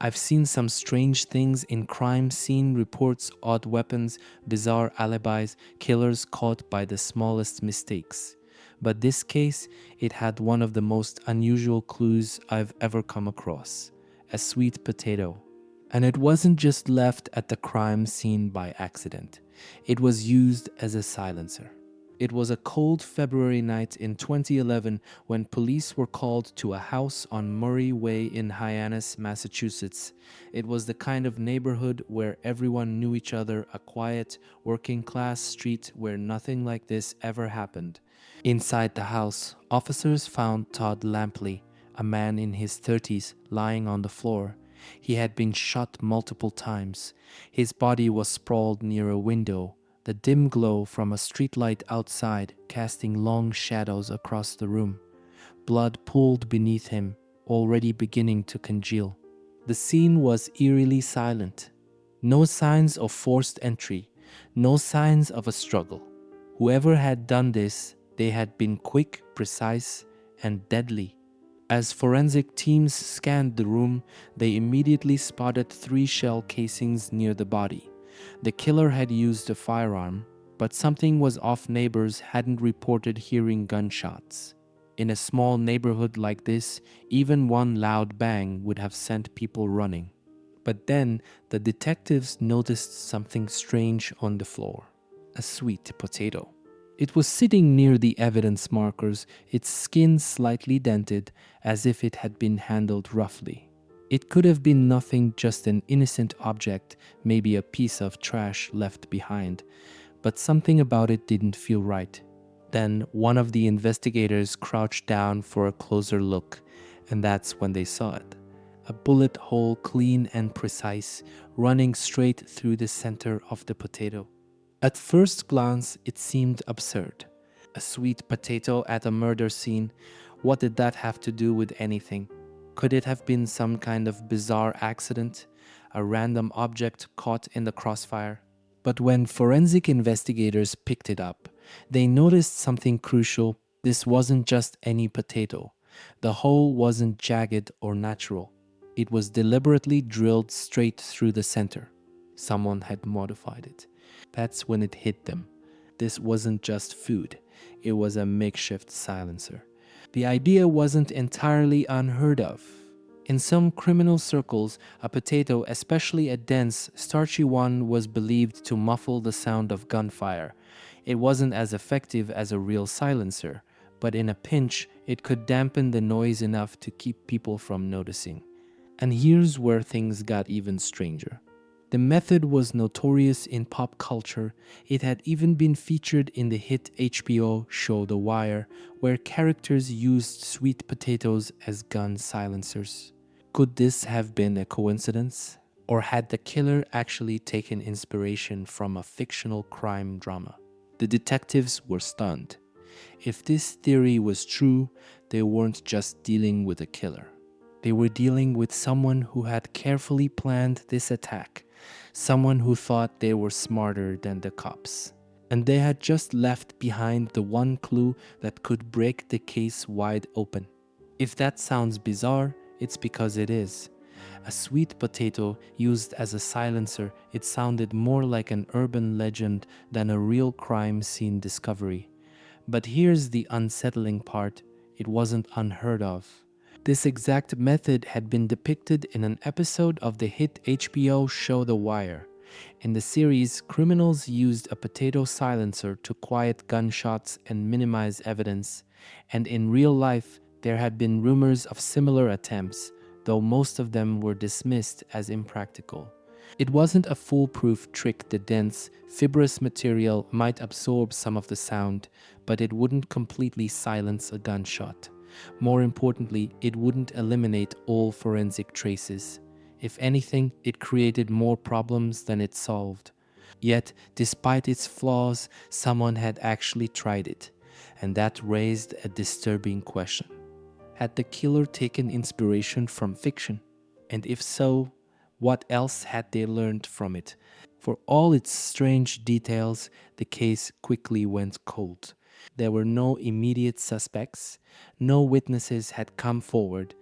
I've seen some strange things in crime scene reports, odd weapons, bizarre alibis, killers caught by the smallest mistakes. But this case, it had one of the most unusual clues I've ever come across: a sweet potato. And it wasn't just left at the crime scene by accident, it was used as a silencer. It was a cold February night in 2011 when police were called to a house on Murray Way in Hyannis, Massachusetts. It was the kind of neighborhood where everyone knew each other, a quiet, working class street where nothing like this ever happened. Inside the house, officers found Todd Lampley, a man in his 30s, lying on the floor. He had been shot multiple times. His body was sprawled near a window, the dim glow from a streetlight outside casting long shadows across the room. Blood pooled beneath him, already beginning to congeal. The scene was eerily silent. No signs of forced entry, no signs of a struggle. Whoever had done this, they had been quick, precise, and deadly. As forensic teams scanned the room, they immediately spotted 3 shell casings near the body. The killer had used a firearm, but something was off. Neighbors hadn't reported hearing gunshots. In a small neighborhood like this, even one loud bang would have sent people running. But then the detectives noticed something strange on the floor: a sweet potato. It was sitting near the evidence markers, its skin slightly dented, as if it had been handled roughly. It could have been nothing, just an innocent object, maybe a piece of trash left behind, but something about it didn't feel right. Then one of the investigators crouched down for a closer look, and that's when they saw it. A bullet hole, clean and precise, running straight through the center of the potato. At first glance, it seemed absurd. A sweet potato at a murder scene, what did that have to do with anything? Could it have been some kind of bizarre accident, a random object caught in the crossfire? But when forensic investigators picked it up, they noticed something crucial. This wasn't just any potato. The hole wasn't jagged or natural. It was deliberately drilled straight through the center. Someone had modified it. That's when it hit them. This wasn't just food, it was a makeshift silencer. The idea wasn't entirely unheard of. In some criminal circles, a potato, especially a dense, starchy one, was believed to muffle the sound of gunfire. It wasn't as effective as a real silencer, but in a pinch, it could dampen the noise enough to keep people from noticing. And here's where things got even stranger. The method was notorious in pop culture. It had even been featured in the hit HBO show The Wire, where characters used sweet potatoes as gun silencers. Could this have been a coincidence? Or had the killer actually taken inspiration from a fictional crime drama? The detectives were stunned. If this theory was true, they weren't just dealing with a killer. They were dealing with someone who had carefully planned this attack. Someone who thought they were smarter than the cops. And they had just left behind the one clue that could break the case wide open. If that sounds bizarre, it's because it is. A sweet potato used as a silencer, it sounded more like an urban legend than a real crime scene discovery. But here's the unsettling part: it wasn't unheard of. This exact method had been depicted in an episode of the hit HBO show The Wire. In the series, criminals used a potato silencer to quiet gunshots and minimize evidence, and in real life, there had been rumors of similar attempts, though most of them were dismissed as impractical. It wasn't a foolproof trick. The dense, fibrous material might absorb some of the sound, but it wouldn't completely silence a gunshot. More importantly, it wouldn't eliminate all forensic traces. If anything, it created more problems than it solved. Yet, despite its flaws, someone had actually tried it, and that raised a disturbing question. Had the killer taken inspiration from fiction? And if so, what else had they learned from it? For all its strange details, the case quickly went cold. There were no immediate suspects. No witnesses had come forward.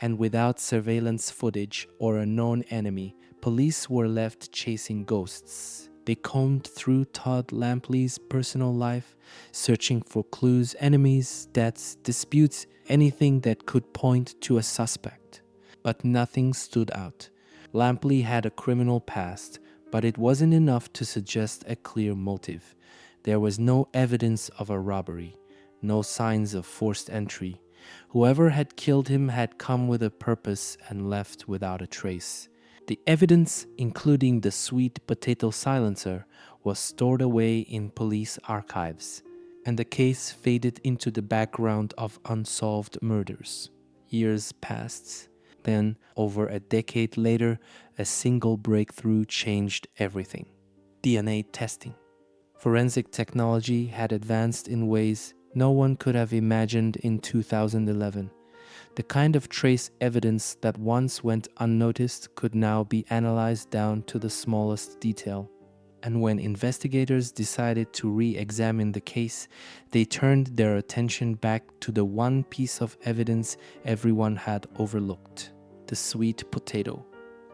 And without surveillance footage or a known enemy, police were left chasing ghosts. They combed through Todd Lampley's personal life, searching for clues, enemies, deaths, disputes, anything that could point to a suspect. But nothing stood out. Lampley had a criminal past, but it wasn't enough to suggest a clear motive. There was no evidence of a robbery, no signs of forced entry. Whoever had killed him had come with a purpose and left without a trace. The evidence, including the sweet potato silencer, was stored away in police archives, and the case faded into the background of unsolved murders. Years passed. Then, over a decade later, a single breakthrough changed everything. DNA testing. Forensic technology had advanced in ways no one could have imagined in 2011. The kind of trace evidence that once went unnoticed could now be analyzed down to the smallest detail. And when investigators decided to re-examine the case, they turned their attention back to the one piece of evidence everyone had overlooked: the sweet potato.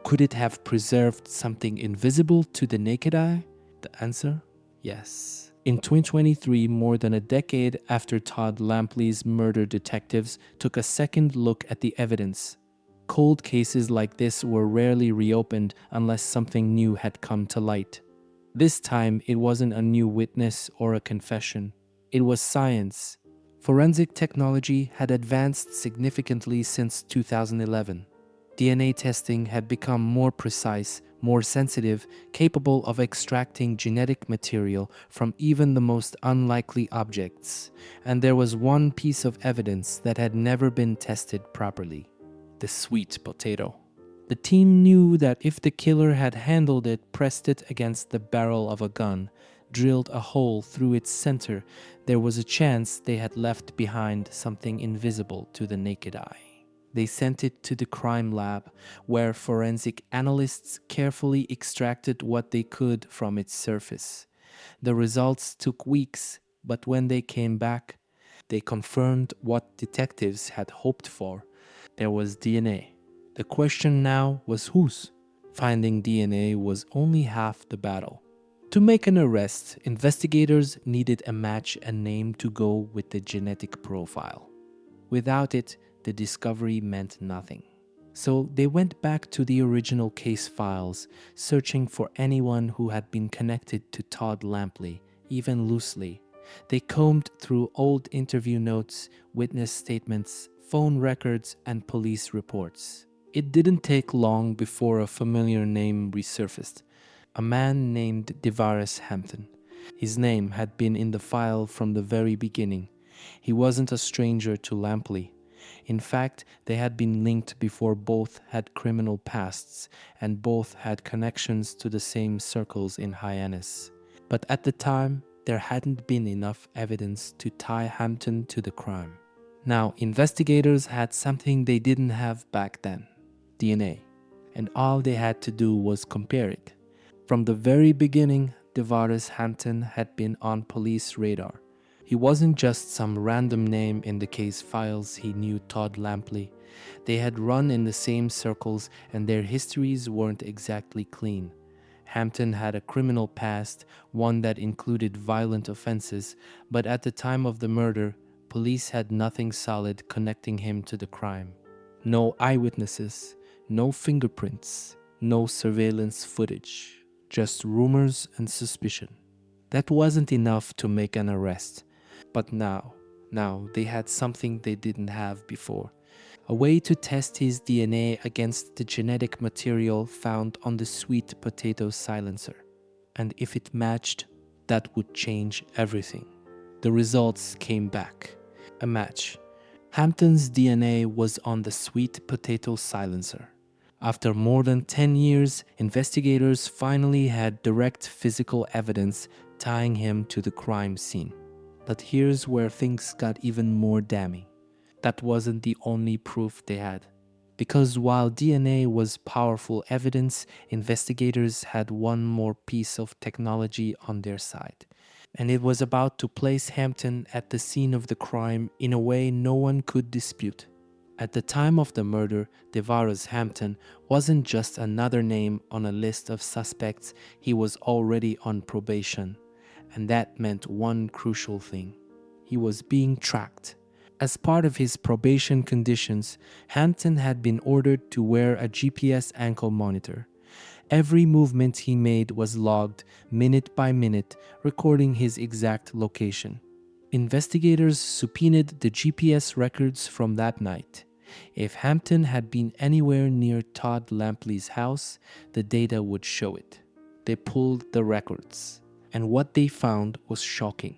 Could it have preserved something invisible to the naked eye? The answer? Yes. In 2023, more than a decade after Todd Lampley's murder, detectives took a second look at the evidence. Cold cases like this were rarely reopened unless something new had come to light. This time, it wasn't a new witness or a confession. It was science. Forensic technology had advanced significantly since 2011. DNA testing had become more precise, more sensitive, capable of extracting genetic material from even the most unlikely objects. And there was one piece of evidence that had never been tested properly: the sweet potato. The team knew that if the killer had handled it, pressed it against the barrel of a gun, drilled a hole through its center, there was a chance they had left behind something invisible to the naked eye. They sent it to the crime lab, where forensic analysts carefully extracted what they could from its surface. The results took weeks, but when they came back, they confirmed what detectives had hoped for. There was DNA. The question now was whose? Finding DNA was only half the battle. To make an arrest, investigators needed a match and name to go with the genetic profile. Without it, the discovery meant nothing. So they went back to the original case files, searching for anyone who had been connected to Todd Lampley, even loosely. They combed through old interview notes, witness statements, phone records, and police reports. It didn't take long before a familiar name resurfaced: a man named Devarus Hampton. His name had been in the file from the very beginning. He wasn't a stranger to Lampley. In fact, they had been linked before both had criminal pasts, and both had connections to the same circles in Hyannis. But at the time, there hadn't been enough evidence to tie Hampton to the crime. Now, investigators had something they didn't have back then: DNA. And all they had to do was compare it. From the very beginning, Devarus Hampton had been on police radar. He wasn't just some random name in the case files. He knew Todd Lampley. They had run in the same circles, and their histories weren't exactly clean. Hampton had a criminal past, one that included violent offenses, but at the time of the murder, police had nothing solid connecting him to the crime. No eyewitnesses, no fingerprints, no surveillance footage, just rumors and suspicion. That wasn't enough to make an arrest. But now they had something they didn't have before: a way to test his DNA against the genetic material found on the sweet potato silencer. And if it matched, that would change everything. The results came back. A match. Hampton's DNA was on the sweet potato silencer. After more than 10 years, investigators finally had direct physical evidence tying him to the crime scene. But here's where things got even more damning. That wasn't the only proof they had. Because while DNA was powerful evidence, investigators had one more piece of technology on their side. And it was about to place Hampton at the scene of the crime in a way no one could dispute. At the time of the murder, Devarus Hampton wasn't just another name on a list of suspects, he was already on probation. And that meant one crucial thing. He was being tracked. As part of his probation conditions, Hampton had been ordered to wear a GPS ankle monitor. Every movement he made was logged minute by minute, recording his exact location. Investigators subpoenaed the GPS records from that night. If Hampton had been anywhere near Todd Lampley's house, the data would show it. They pulled the records, and what they found was shocking.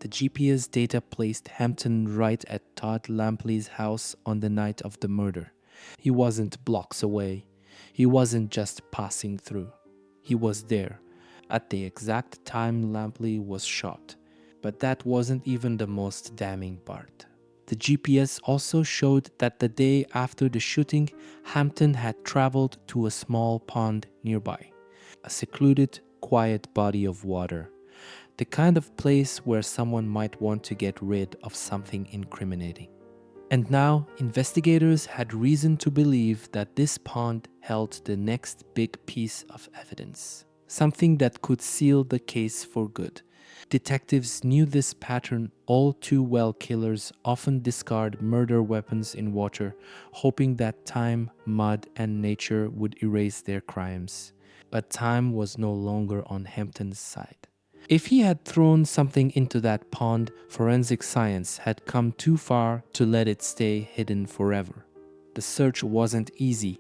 The GPS data placed Hampton right at Todd Lampley's house on the night of the murder. He wasn't blocks away. He wasn't just passing through. He was there, at the exact time Lampley was shot. But that wasn't even the most damning part. The GPS also showed that the day after the shooting, Hampton had traveled to a small pond nearby, a secluded, quiet body of water, the kind of place where someone might want to get rid of something incriminating. And now, investigators had reason to believe that this pond held the next big piece of evidence, something that could seal the case for good. Detectives knew this pattern all too well. Killers often discard murder weapons in water, hoping that time, mud, and nature would erase their crimes. But time was no longer on Hampton's side. If he had thrown something into that pond, forensic science had come too far to let it stay hidden forever. The search wasn't easy.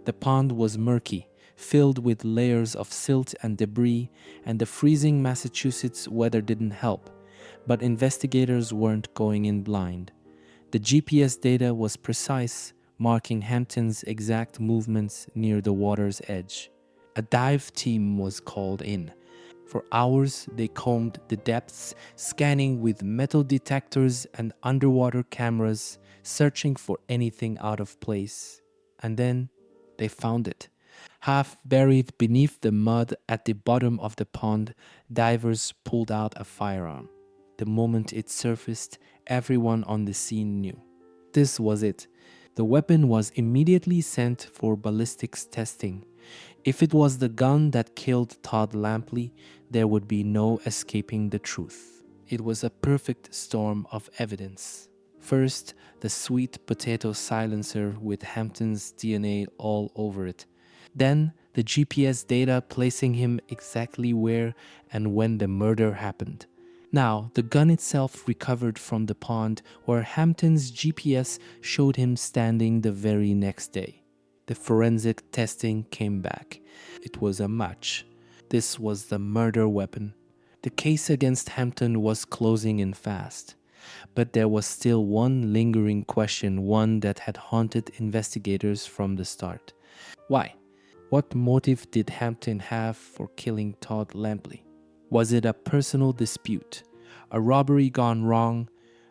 The pond was murky, filled with layers of silt and debris, and the freezing Massachusetts weather didn't help. But investigators weren't going in blind. The GPS data was precise, marking Hampton's exact movements near the water's edge. A dive team was called in. For hours, they combed the depths, scanning with metal detectors and underwater cameras, searching for anything out of place. And then they found it. Half buried beneath the mud at the bottom of the pond, divers pulled out a firearm. The moment it surfaced, everyone on the scene knew. This was it. The weapon was immediately sent for ballistics testing. If it was the gun that killed Todd Lampley, there would be no escaping the truth. It was a perfect storm of evidence. First, the sweet potato silencer with Hampton's DNA all over it. Then, the GPS data placing him exactly where and when the murder happened. Now, the gun itself recovered from the pond where Hampton's GPS showed him standing the very next day. The forensic testing came back. It was a match. This was the murder weapon. The case against Hampton was closing in fast. But there was still one lingering question, one that had haunted investigators from the start. Why? What motive did Hampton have for killing Todd Lampley? Was it a personal dispute, a robbery gone wrong,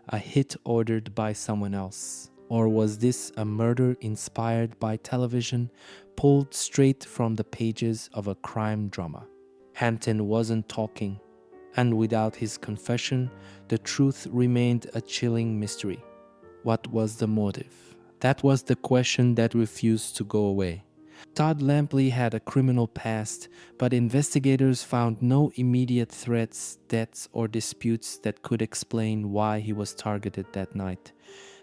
a hit ordered by someone else? Or was this a murder inspired by television, pulled straight from the pages of a crime drama? Hampton wasn't talking, and without his confession, the truth remained a chilling mystery. What was the motive? That was the question that refused to go away. Todd Lampley had a criminal past, but investigators found no immediate threats, deaths, or disputes that could explain why he was targeted that night.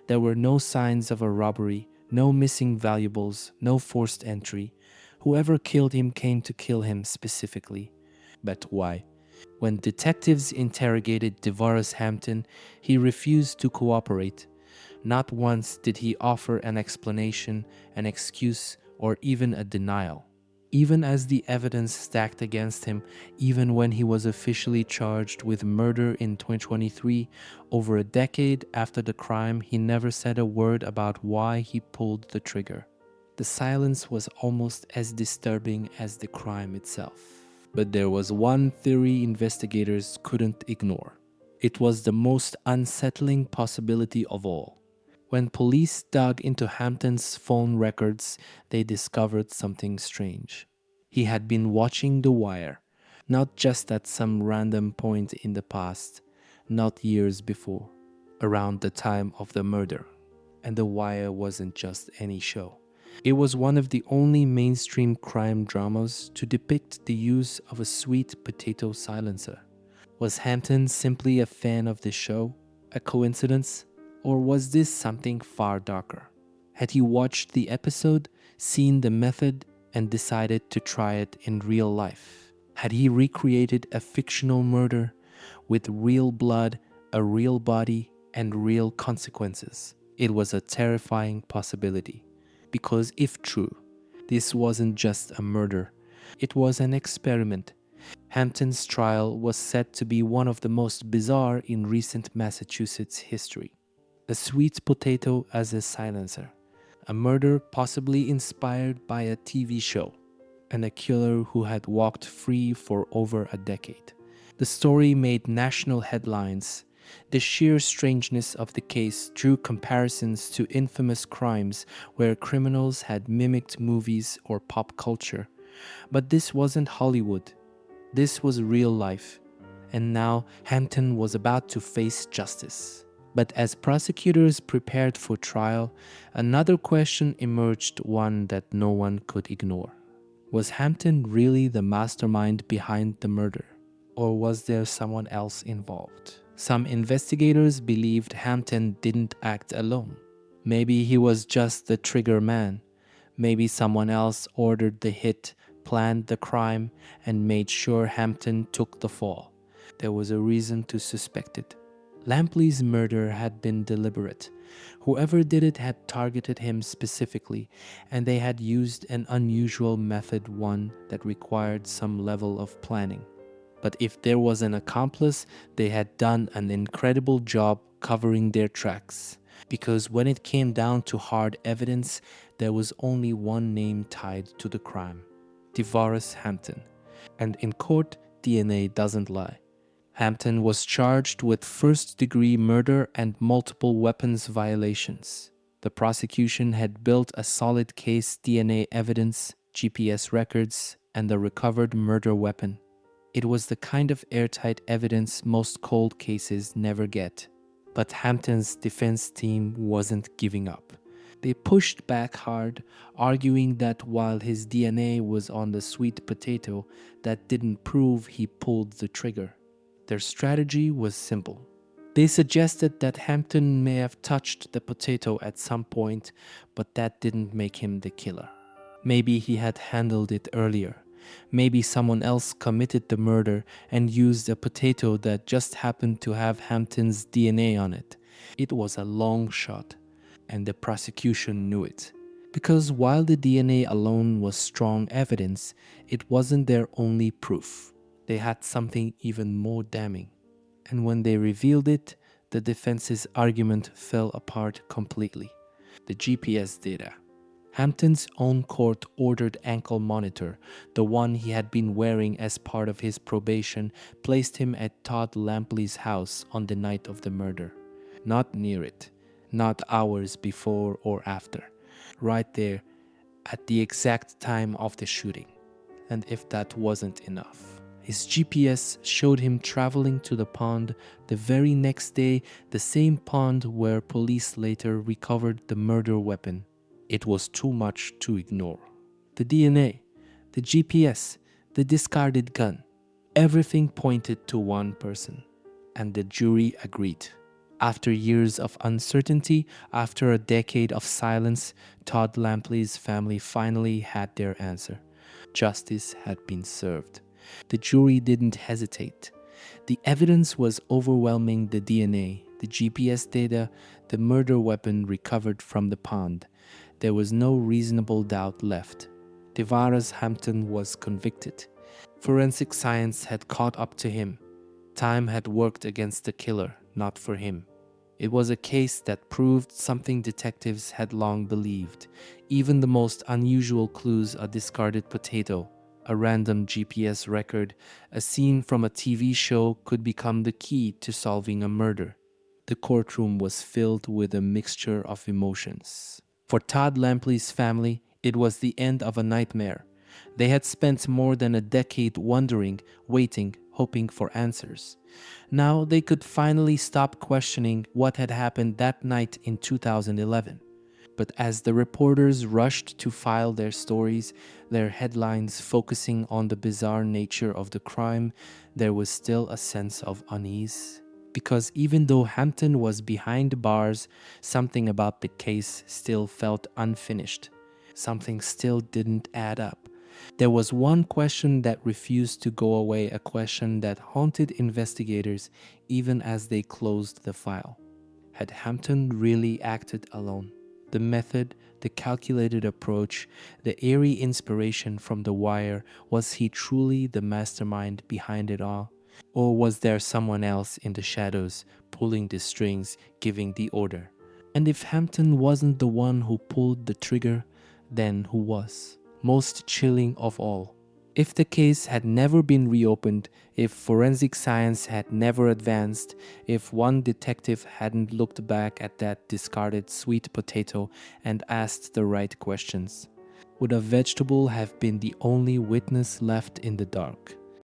There were no signs of a robbery, no missing valuables, no forced entry. Whoever killed him came to kill him specifically. But why? When detectives interrogated Devarus Hampton, he refused to cooperate. Not once did he offer an explanation, an excuse, or even a denial. Even as the evidence stacked against him, even when he was officially charged with murder in 2023, over a decade after the crime, he never said a word about why he pulled the trigger. The silence was almost as disturbing as the crime itself. But there was one theory investigators couldn't ignore. It was the most unsettling possibility of all. When police dug into Hampton's phone records, they discovered something strange. He had been watching The Wire, not just at some random point in the past, not years before, around the time of the murder. And The Wire wasn't just any show. It was one of the only mainstream crime dramas to depict the use of a sweet potato silencer. Was Hampton simply a fan of the show? A coincidence? Or was this something far darker? Had he watched the episode, seen the method, and decided to try it in real life? Had he recreated a fictional murder with real blood, a real body, and real consequences? It was a terrifying possibility. Because if true, this wasn't just a murder, it was an experiment. Hampton's trial was said to be one of the most bizarre in recent Massachusetts history. A sweet potato as a silencer, a murder possibly inspired by a TV show, and a killer who had walked free for over a decade. The story made national headlines. The sheer strangeness of the case drew comparisons to infamous crimes where criminals had mimicked movies or pop culture. But this wasn't Hollywood. This was real life. And now Hampton was about to face justice. But as prosecutors prepared for trial, another question emerged, one that no one could ignore. Was Hampton really the mastermind behind the murder? Or was there someone else involved? Some investigators believed Hampton didn't act alone. Maybe he was just the trigger man. Maybe someone else ordered the hit, planned the crime, and made sure Hampton took the fall. There was a reason to suspect it. Lampley's murder had been deliberate. Whoever did it had targeted him specifically, and they had used an unusual method, one that required some level of planning. But if there was an accomplice, they had done an incredible job covering their tracks. Because when it came down to hard evidence, there was only one name tied to the crime: Devarus Hampton. And in court, DNA doesn't lie. Hampton was charged with first-degree murder and multiple weapons violations. The prosecution had built a solid case: DNA evidence, GPS records, and the recovered murder weapon. It was the kind of airtight evidence most cold cases never get. But Hampton's defense team wasn't giving up. They pushed back hard, arguing that while his DNA was on the sweet potato, that didn't prove he pulled the trigger. Their strategy was simple. They suggested that Hampton may have touched the potato at some point, but that didn't make him the killer. Maybe he had handled it earlier. Maybe someone else committed the murder and used a potato that just happened to have Hampton's DNA on it. It was a long shot, and the prosecution knew it. Because while the DNA alone was strong evidence, it wasn't their only proof. They had something even more damning. And when they revealed it, the defense's argument fell apart completely. The GPS data. Hampton's own court-ordered ankle monitor, the one he had been wearing as part of his probation, placed him at Todd Lampley's house on the night of the murder. Not near it, not hours before or after. Right there, at the exact time of the shooting. And if that wasn't enough, his GPS showed him traveling to the pond the very next day, the same pond where police later recovered the murder weapon. It was too much to ignore. The DNA, the GPS, the discarded gun, everything pointed to one person. And the jury agreed. After years of uncertainty, after a decade of silence, Todd Lampley's family finally had their answer. Justice had been served. The jury didn't hesitate. The evidence was overwhelming: the DNA, the GPS data, the murder weapon recovered from the pond. There was no reasonable doubt left. Devarus Hampton was convicted. Forensic science had caught up to him. Time had worked against the killer, not for him. It was a case that proved something detectives had long believed. Even the most unusual clues: a discarded potato, a random GPS record, a scene from a TV show, could become the key to solving a murder. The courtroom was filled with a mixture of emotions. For Todd Lampley's family, it was the end of a nightmare. They had spent more than a decade wondering, waiting, hoping for answers. Now they could finally stop questioning what had happened that night in 2011. But as the reporters rushed to file their stories, their headlines focusing on the bizarre nature of the crime, there was still a sense of unease. Because even though Hampton was behind bars, something about the case still felt unfinished. Something still didn't add up. There was one question that refused to go away, a question that haunted investigators even as they closed the file. Had Hampton really acted alone? The method, the calculated approach, the eerie inspiration from The Wire, was he truly the mastermind behind it all? Or was there someone else in the shadows pulling the strings, giving the order? And if Hampton wasn't the one who pulled the trigger, then who was? Most chilling of all, if the case had never been reopened, if forensic science had never advanced, if one detective hadn't looked back at that discarded sweet potato and asked the right questions, would a vegetable have been the only witness left in the dark?